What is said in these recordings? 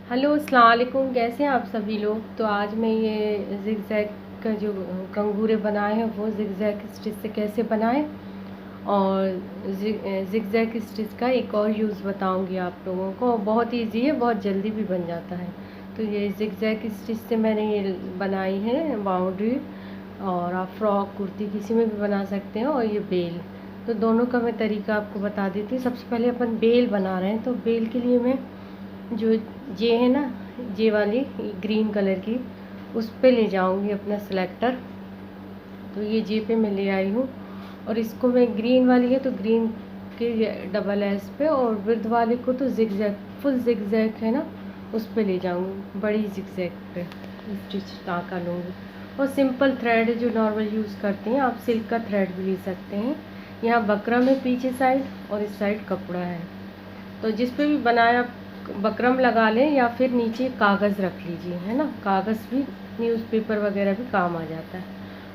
Hello अस्सलाम वालेकुम, कैसे हैं आप सभी लोग। तो आज मैं ये ज़िगज़ैग का जो कंगूरे बनाए हैं वो ज़िगज़ैग स्टिच से कैसे बनाएं, और ज़िगज़ैग स्टिच का एक और यूज़ बताऊंगी आप लोगों को। बहुत इजी है, बहुत जल्दी भी बन जाता है। तो ये ज़िगज़ैग स्टिच से मैंने ये बनाई है बाउंड्री, और आप फ्रॉक कुर्ती किसी में भी बना सकते हैं। और ये बेल, तो दोनों का मैं तरीका आपको बता देती हूँ। सबसे पहले अपन बेल बना रहे हैं, तो बेल के लिए मैं जो जे है ना, जे वाली ग्रीन कलर की, उस पे ले जाऊंगी अपना सिलेक्टर। तो ये जे पे मैं ले आई हूँ, और इसको मैं ग्रीन वाली है तो ग्रीन के डबल एस पे, और विर्द वाले को तो जिगजैग फुल जिगजैग है ना, उस पे ले जाऊंगी बड़ी जिगजैग पे स्टिच टाँका लूँगी। और सिंपल थ्रेड है जो नॉर्मल यूज़ करते हैं, आप सिल्क का थ्रेड भी ले सकते हैं। यहाँ बकरम है पीछे साइड, और इस साइड कपड़ा है। तो जिस पे भी बनाया बकरम लगा लें, या फिर नीचे कागज़ रख लीजिए, है ना। कागज़ भी, न्यूज़पेपर वगैरह भी काम आ जाता है।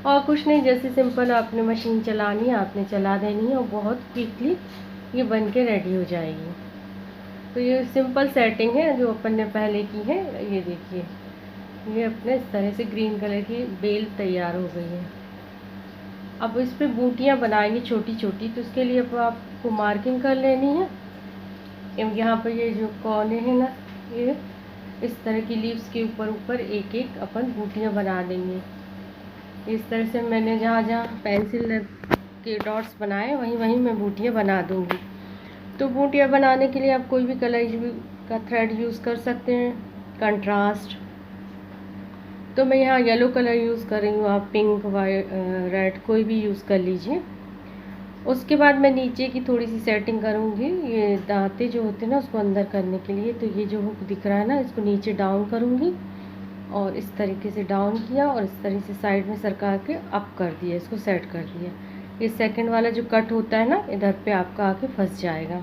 और कुछ नहीं, जैसे सिंपल आपने मशीन चलानी है, आपने चला देनी है, और बहुत क्विकली ये बन के रेडी हो जाएगी। तो ये सिंपल सेटिंग है जो अपन ने पहले की है। ये देखिए, ये अपने इस तरह से ग्रीन कलर की बेल तैयार हो गई है। अब इस पे बूटियाँ बनाएंगे छोटी छोटी, तो उसके लिए अब आपको मार्किंग कर लेनी है। यहाँ पर ये जो कोने हैं ना, ये इस तरह की लीव्स के ऊपर ऊपर एक एक अपन बूटियाँ बना देंगे। इस तरह से मैंने जहाँ जहाँ पेंसिल के डॉट्स बनाए वहीं वहीं मैं बूटियाँ बना दूँगी। तो बूटियाँ बनाने के लिए आप कोई भी कलर का थ्रेड यूज़ कर सकते हैं, कंट्रास्ट। तो मैं यहाँ येलो कलर यूज़ कर रही हूँ, आप पिंक वाइट रेड कोई भी यूज़ कर लीजिए। उसके बाद मैं नीचे की थोड़ी सी सेटिंग करूँगी, ये दांते जो होते हैं ना उसको अंदर करने के लिए। तो ये जो हुक दिख रहा है ना, इसको नीचे डाउन करूँगी, और इस तरीके से डाउन किया, और इस तरीके से साइड में सरका के अप कर दिया, इसको सेट कर दिया। ये सेकंड वाला जो कट होता है ना, इधर पे आपका आके फंस जाएगा।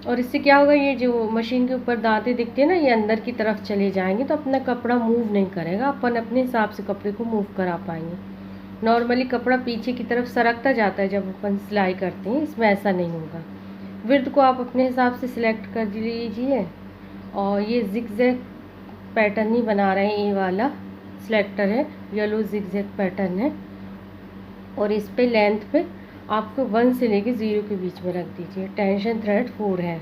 और इससे क्या होगा, ये जो मशीन के ऊपर दांते दिखते हैं ना, ये अंदर की तरफ चले जाएंगे, तो अपना कपड़ा मूव नहीं करेगा। अपन अपने हिसाब से कपड़े को मूव करा पाएंगे। नॉर्मली कपड़ा पीछे की तरफ सरकता जाता है जब अपन सिलाई करते हैं, इसमें ऐसा नहीं होगा। विड्थ को आप अपने हिसाब से सिलेक्ट कर लीजिए। और ये जिगजैग पैटर्न ही बना रहे हैं, ये वाला सिलेक्टर है, येलो जिगजैग पैटर्न है। और इस पे लेंथ पे आपको 1 से लेके 0 के बीच में रख दीजिए। टेंशन थ्रेड 4 है।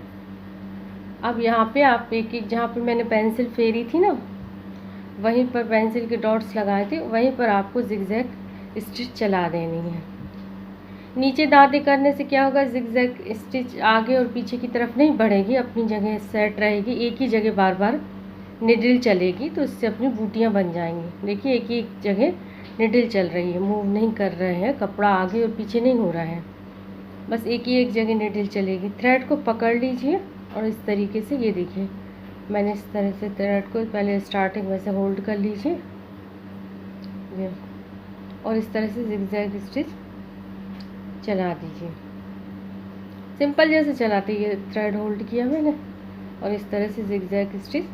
अब यहाँ पे आप एक एक, जहाँ पे मैंने पेंसिल फेरी थी ना, वहीं पर पेंसिल के डॉट्स लगाए थे, वहीं पर आपको जिगजैग स्टिच चला देनी है। नीचे दांते करने से क्या होगा, जिगजैग स्टिच आगे और पीछे की तरफ नहीं बढ़ेगी, अपनी जगह सेट रहेगी, एक ही जगह बार बार निडल चलेगी। तो इससे अपनी बूटियाँ बन जाएंगी। देखिए, एक ही जगह निडल चल रही है, मूव नहीं कर रहे हैं, कपड़ा आगे और पीछे नहीं हो रहा है, बस एक ही एक जगह निडल चलेगी। थ्रेड को पकड़ लीजिए, और इस तरीके से, ये देखिए मैंने इस तरह से थ्रेड को पहले स्टार्टिंग में से होल्ड कर लीजिए, ये, और इस तरह से जिगजैग स्टिच चला दीजिए। सिंपल जैसे चलाते, ये थ्रेड होल्ड किया मैंने, और इस तरह से जिगजैग स्टिच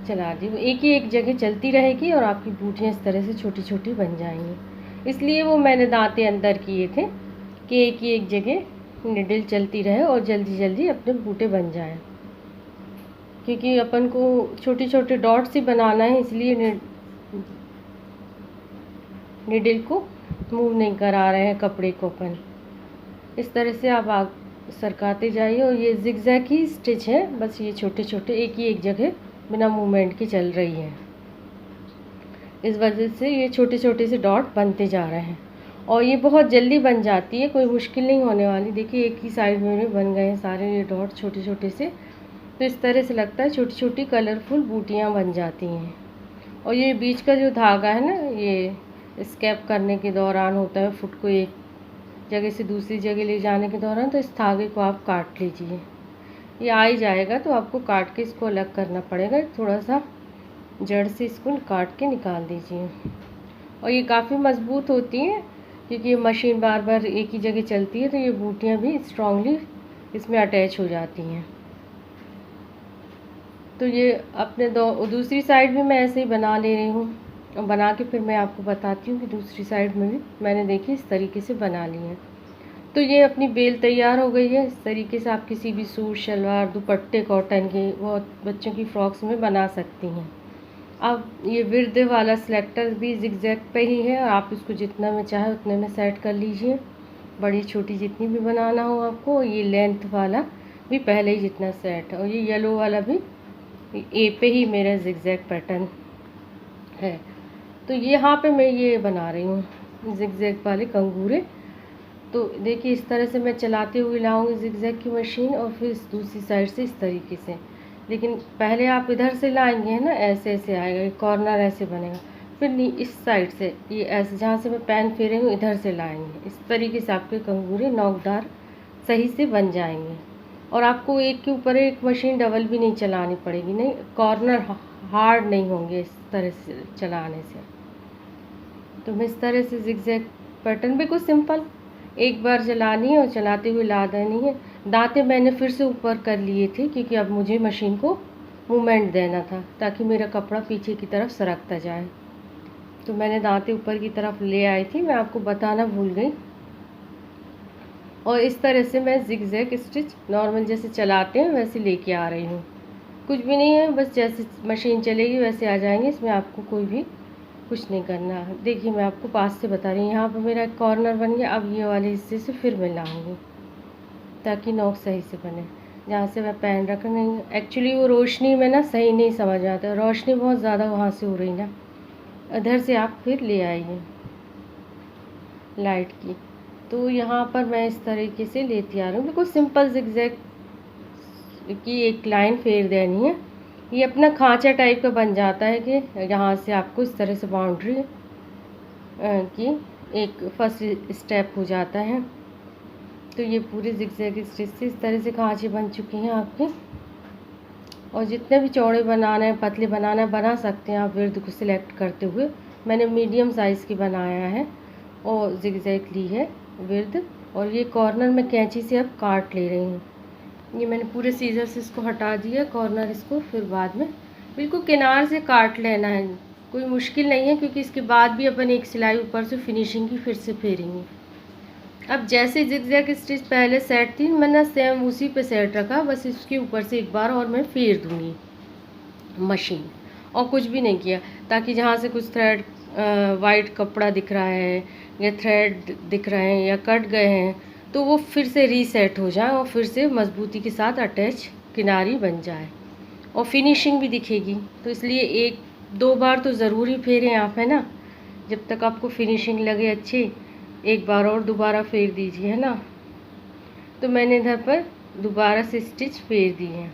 चला दी। वो एक ही एक जगह चलती रहेगी, और आपकी बूटियाँ इस तरह से छोटी छोटी बन जाएंगी। इसलिए वो मैंने दांते अंदर किए थे कि एक ही एक जगह निडल चलती रहे, और जल्दी जल्दी अपने बूटे बन जाएं। क्योंकि अपन को छोटे छोटे डॉट्स ही बनाना है, इसलिए निडल को मूव नहीं करा रहे हैं कपड़े को अपन। इस तरह से आप सरकाते जाइए, और ये जिगजैग ही स्टिच है, बस ये छोटे छोटे एक ही एक जगह बिना मूवमेंट के चल रही है। इस वजह से ये छोटे छोटे से डॉट बनते जा रहे हैं, और ये बहुत जल्दी बन जाती है, कोई मुश्किल नहीं होने वाली। देखिए, एक ही साइड में बन गए हैं सारे ये डॉट छोटे छोटे से। तो इस तरह से लगता है छोटी छोटी कलरफुल बूटियाँ बन जाती हैं। और ये बीच का जो धागा है ना, ये स्कैप करने के दौरान होता है, फुट को एक जगह से दूसरी जगह ले जाने के दौरान, तो इस धागे को आप काट लीजिए। ये आ ही जाएगा, तो आपको काट के इसको अलग करना पड़ेगा, थोड़ा सा जड़ से इसको काट के निकाल दीजिए। और ये काफ़ी मज़बूत होती है, क्योंकि ये मशीन बार बार एक ही जगह चलती है, तो ये बूटियाँ भी स्ट्रांगली इसमें अटैच हो जाती हैं। तो ये अपने दूसरी साइड भी मैं ऐसे ही बना ले रही हूँ, और बना के फिर मैं आपको बताती हूँ कि दूसरी साइड में भी मैंने देखी इस तरीके से बना ली है। तो ये अपनी बेल तैयार हो गई है। इस तरीके से आप किसी भी सूट, शलवार, दुपट्टे कॉटन के, बहुत बच्चों की फ्रॉक्स में बना सकती हैं। अब ये विर्द वाला सिलेक्टर भी जिगजैग पे ही है, और आप इसको जितना में चाहे उतने में सेट कर लीजिए, बड़ी छोटी जितनी भी बनाना हो आपको। ये लेंथ वाला भी पहले ही जितना सेट है, और ये येलो वाला भी ए पे ही मेरा जिगजैग पैटर्न है। तो यहाँ पे मैं ये बना रही हूँ जिगजैग वाले कंगूरे। तो देखिए इस तरह से मैं चलाते हुए लाऊंगी जिगजैग की मशीन, और फिर दूसरी साइड से इस तरीके से। लेकिन पहले आप इधर से लाएंगे है ना, ऐसे ऐसे आएगा, कॉर्नर ऐसे बनेगा। फिर इस साइड से ये ऐसे, जहाँ से मैं पैन फेरेंगे इधर से लाएंगे। इस तरीके से आपके कंगूरे नोकदार सही से बन जाएंगे, और आपको एक के ऊपर एक मशीन डबल भी नहीं चलानी पड़ेगी। नहीं, कॉर्नर हार्ड नहीं होंगे इस तरह से चलाने से। तो मैं इस तरह से जिगजैग पैटर्न बिल्कुल सिंपल, एक बार चलानी है और चलाते हुए ला देनी है। दांतें मैंने फिर से ऊपर कर लिए थे, क्योंकि अब मुझे मशीन को मूवमेंट देना था, ताकि मेरा कपड़ा पीछे की तरफ सरकता जाए। तो मैंने दांतें ऊपर की तरफ ले आई थी, मैं आपको बताना भूल गई। और इस तरह से मैं जिगजैग स्टिच नॉर्मल जैसे चलाते हैं वैसे लेके आ रही हूँ। कुछ भी नहीं है, बस जैसे मशीन चलेगी वैसे आ जाएंगे, इसमें आपको कोई भी कुछ नहीं करना। देखिए मैं आपको पास से बता रही हूँ, यहाँ पर मेरा एक कॉर्नर बन गया। अब ये वाले हिस्से से फिर मैं लाऊंगी, ताकि नोक सही से बने। जहाँ से मैं पैन रख रही हूँ, एक्चुअली वो रोशनी में ना सही नहीं समझ आता, रोशनी बहुत ज़्यादा वहाँ से हो रही ना, इधर से आप फिर ले आइए लाइट की। तो यहाँ पर मैं इस तरीके से लेती आ रही हूँ, बिल्कुल सिंपल जिगजैग की एक लाइन फेर देनी है। ये अपना खांचा टाइप का बन जाता है, कि यहाँ से आपको इस तरह से बाउंड्री की एक फर्स्ट स्टेप हो जाता है। तो ये पूरे जिगजैग स्टिच से इस तरह से खांचे बन चुकी हैं आपके। और जितने भी चौड़े बनाना है, पतले बनाना है, बना सकते हैं आप विर्द को सिलेक्ट करते हुए। मैंने मीडियम साइज़ की बनाया है और जिगजैग ली है विर्द। और ये कॉर्नर में कैंची से अब काट ले रही हूँ। ये मैंने पूरे सीजर से इसको हटा दिया कॉर्नर, इसको फिर बाद में बिल्कुल किनार से काट लेना है। कोई मुश्किल नहीं है, क्योंकि इसके बाद भी अपन एक सिलाई ऊपर से फिनिशिंग की फिर से फेरेंगे। अब जैसे जिगजैग स्टिच पहले सेट थी, मैंने सेम उसी पे सेट रखा, बस इसके ऊपर से एक बार और मैं फेर दूँगी मशीन, और कुछ भी नहीं किया, ताकि जहाँ से कुछ थ्रेड वाइट कपड़ा दिख रहा है या थ्रेड दिख रहे हैं या कट गए हैं, तो वो फिर से रीसेट हो जाए और फिर से मजबूती के साथ अटैच किनारी बन जाए, और फिनिशिंग भी दिखेगी। तो इसलिए एक दो बार तो ज़रूर ही फेरें आप, है ना, जब तक आपको फिनिशिंग लगे अच्छी। एक बार और दोबारा फेर दीजिए, है ना। तो मैंने इधर पर दोबारा से स्टिच फेर दी है।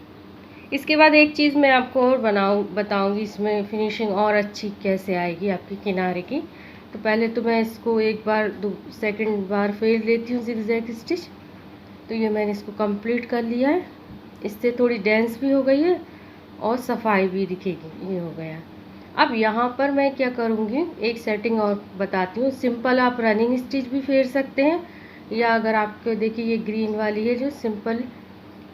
इसके बाद एक चीज़ मैं आपको और बताऊंगी, इसमें फिनिशिंग और अच्छी कैसे आएगी आपकी किनारे की। तो पहले तो मैं इसको एक बार सेकंड बार फेर लेती हूँ जिगजैग स्टिच। तो ये मैंने इसको कंप्लीट कर लिया है। इससे थोड़ी डेंस भी हो गई है और सफाई भी दिखेगी, ये हो गया। अब यहाँ पर मैं क्या करूँगी, एक सेटिंग और बताती हूँ। सिंपल आप रनिंग स्टिच भी फेर सकते हैं, या अगर आपको देखिए ये ग्रीन वाली है जो सिंपल,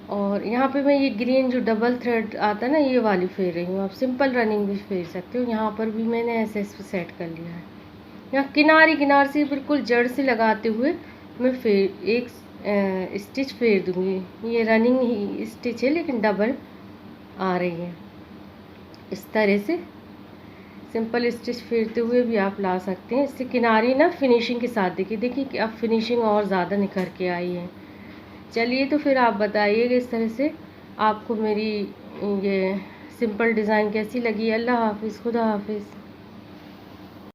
और यहाँ पे मैं ये ग्रीन जो डबल थ्रेड आता है ना, ये वाली फेर रही हूँ। आप सिंपल रनिंग भी फेर सकते हो। यहाँ पर भी मैंने ऐसे सेट कर लिया है। यहाँ किनार से बिल्कुल जड़ से लगाते हुए मैं एक स्टिच फेर दूँगी। ये रनिंग ही स्टिच है, लेकिन डबल आ रही है। इस तरह से सिंपल स्टिच फेरते हुए भी आप ला सकते हैं। इससे किनारी ना फिनिशिंग के साथ देखिए कि अब फिनिशिंग और ज़्यादा निखर के आई है। चलिए, तो फिर आप बताइएगा इस तरह से आपको मेरी ये सिंपल डिज़ाइन कैसी लगी। अल्लाह हाफिज़, खुदा हाफिज़।